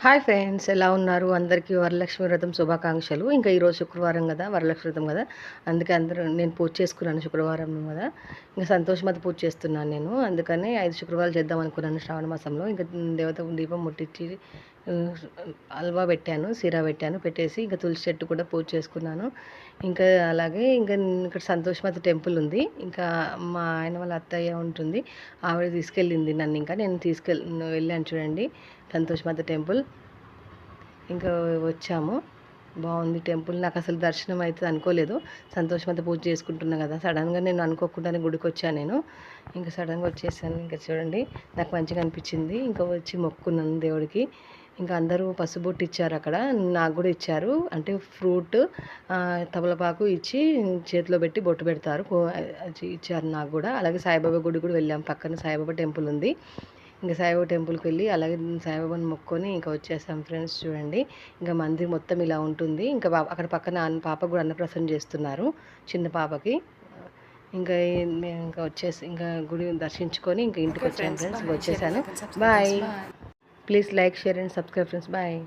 Hi friends, ఎలా ఉన్నారు? అందరికీ వరలక్ష్మి వ్రతం శుభాకాంక్షలు. ఇంకా ఈరోజు శుక్రవారం కదా, వరలక్ష్మి వ్రతం కదా, అందుకే అందరూ నేను పూజ చేసుకున్నాను శుక్రవారం కదా. ఇంకా సంతోషమాత పూజ చేస్తున్నాను నేను. అందుకని 5 శుక్రవారాలు చేద్దాం అనుకున్నాను శ్రావణ మాసంలో. ఇంకా దేవతకు దీపం ముట్టించి హల్వా పెట్టాను, సిరా పెట్టాను, పెట్టేసి ఇంకా తులసి చెట్టు కూడా పూజ చేసుకున్నాను. ఇంకా అలాగే ఇంకా ఇక్కడ సంతోషమాత టెంపుల్ ఉంది. ఇంకా మా ఆయన వాళ్ళ అత్తయ్య ఉంటుంది, ఆవిడ తీసుకెళ్ళింది నన్ను. ఇంకా నేను వెళ్ళాను చూడండి సంతోషమాత టెంపుల్. ఇంకా వచ్చాము, బాగుంది టెంపుల్. నాకు అసలు దర్శనం అవుతుంది అనుకోలేదు. సంతోషమాత పూజ చేసుకుంటున్నా కదా, సడన్గా నేను అనుకోకుండానే గుడికి వచ్చాను నేను. ఇంకా సడన్గా వచ్చేసాను. ఇంకా చూడండి నాకు మంచిగా అనిపించింది. ఇంకా వచ్చి మొక్కుకున్నాను దేవుడికి. ఇంకా అందరూ పసుబొట్టు ఇచ్చారు అక్కడ, నాకు కూడా ఇచ్చారు. అంటే ఫ్రూట్ తమలపాకు ఇచ్చి చేతిలో పెట్టి బొట్టు పెడతారు, ఇచ్చారు నాకు కూడా. అలాగే సాయిబాబా గుడి కూడా వెళ్ళాం, పక్కన సాయిబాబా టెంపుల్ ఉంది. ఇంకా సాయిబాబా టెంపుల్కి వెళ్ళి అలాగే సాయిబాబాని మొక్కుకొని ఇంకా వచ్చేసాం ఫ్రెండ్స్. చూడండి ఇంకా మందిర్ మొత్తం ఇలా ఉంటుంది. ఇంకా అక్కడ పక్కన పాపకు కూడా అన్నప్రసన్న చేస్తున్నారు, చిన్న పాపకి. ఇంకా మేము ఇంకా వచ్చేసి ఇంకా గుడి దర్శించుకొని ఇంకా ఇంటికి వచ్చాను ఫ్రెండ్స్. ఇంకా వచ్చేసాను. Bye. Please like, share and subscribe friends. Bye.